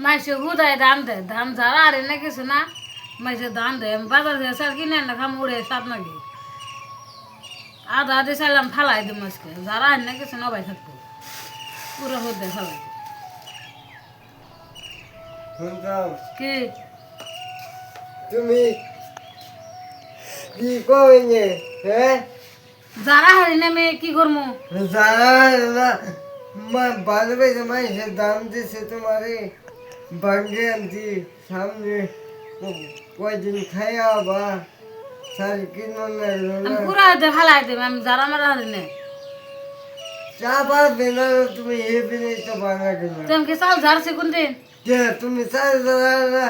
মাইসে হুদায় ধান দেয় ধান ঝাড়া আর এনে কিছু না মাইসে ধান দেয় বাজার থেকে চাল কিনে না খাম উড়ে সাত নাকি আধা আধি চাইলাম ফালাই দিই মাছকে ঝাড়া এনে কিছু নবাই থাকবো পুরো হুদায় ফালাই কি তুমি কি কইনে হ্যাঁ যারা হারি না মেয়ে কি করবো যারা না ভালো পেয়েছে মাইসে দাম দিছে তোমারে ভাঙ্গে আনছি সামনে কয়দিন খাইয়া বা শাড়ি কিনো আমি না পুরো হুদে ফালাই দেব আমি যারা মারা হারি না চা পারবে না তুমি হেবি নেই তো বাঙা দিন তুমি কি চাল ঝাড়ছি কোন দিন তুমি চাল যারা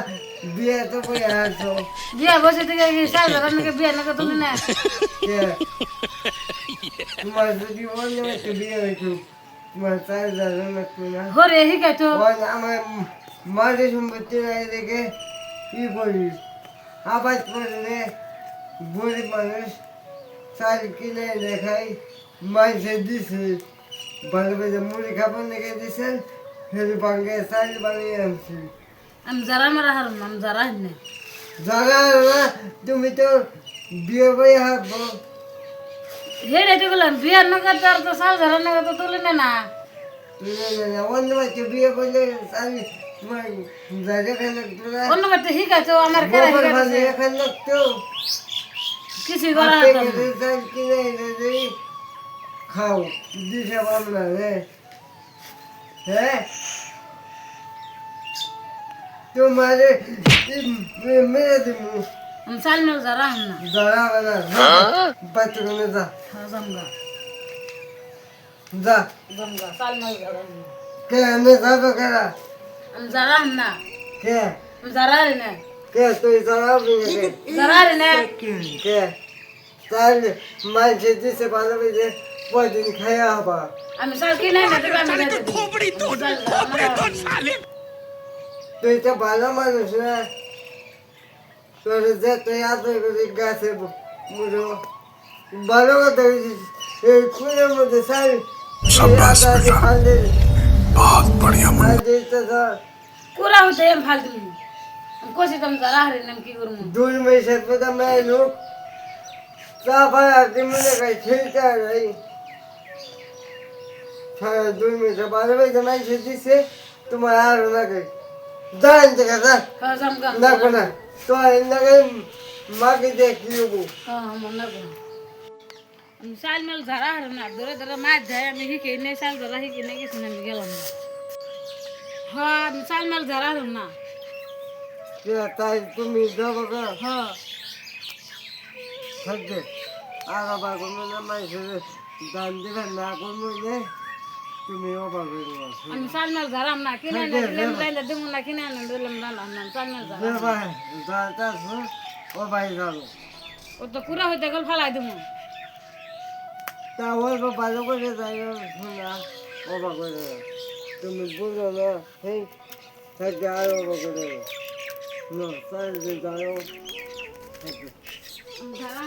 বিয়ে তো করে আসো বিয়া বসে থেকে কি চাল ঝাড়া নাকি বিয়া নাকি তুমি না তোমার যদি অন্য একটা বিয়ে হয়েছে তোমার চাল যারা লাগতো না হরে শিখাই তো আমার মাঝে সম্পত্তি নাই দেখে কি করিস আবাদ করলে গরিব মানুষ চাল কিনে দেখাই মাইসে দিছে ভালো বেজে মুড়ি খাবার লেগে দিছেন ফের ভাঙ্গে চাল বানিয়ে আনছি আমি যারা মারা হারুন আমি যারা হারি না জানা না তুমি তো বিয়ে বই হাঁকবো হেড়ে তো গেলাম বিয়ার নাকি তো চাল ঝাড়া নাকি তো তুলে নে না অন্য বাচ্চা বিয়ে করলে চাল তোমার জায়গা খাই লাগতো না অন্য বাড়িতে শিখাইছো আমার কেরা শিখাইছে এখান লাগতো কিছু করা হতো না। চাল কিনে এনে দিই খাও দিশা বাংলা হ্যাঁ তোমারে মেরে দিব আমি চাল মিল যারা হার না যারা না বাচ্চা কোনে যা জমগা যা জমগা চাল মিল যারা হার না। কে এনে যাবে কেরা আমি যারা হার না কে আমি যারা হারি না কে তুই যারা কে যারা হারি না কে তাহলে মাঝে দিছে ভালো বেজে কয়দিন খাইয়া হবা আমি চাল কিনে না দেবে আমি খাইতে দিই। তুই তো ভালো মানুষ না তোর যে তুই আদর করে গাছে মুড়ো ভালো কথা বলছিস এই খুনের মধ্যে সারি शाबाश बेटा बहुत बढ़िया मुन्ना কুড়া হতে এম ফালতু আমি কষি তুমি যারা হারি না আমি কি করবো দুই মেয়ের পেতা মেয়ে লোক চা পায়া দিমলে গাই খেলতে রাই দুই মেয়ের ভালো বেজে মাইছে দিছে তোমার আর লাগে জান থেকে যা হ্যাঁ জমগা না কোনা তো এলাকে মাকে দেখিবো হ্যাঁ মনে করো আমি চাল মিল যারা হারি না ধরে ধরে মাছ যায় আমি শিখে নেই চাল ধরা শিখে নেই কিছু না আমি গেলাম না হ্যাঁ আমি চাল মিল যারা হারি না তাই তুমি যাবো গা হ্যাঁ থাকবে আর আবার কোনো না মাইছে দান দিবেন না কোনো নে তুমি অবাক হয়ে যাবো আমি চাল মিল যারা না কিনে না দিলাম রাইলে দেবো না কিনে আনলাম দিলাম না চাল মিল যারা ভাই যাতা ও ভাই যাবো ও তো কুড়া হইতে গেল ফালাই দেবো তা অল্প ভালো করে যাই শোনা অবাক হয়ে যাবে তুমি বুঝো না সেই থাকে আর অবাক করে না চাই যাও যারা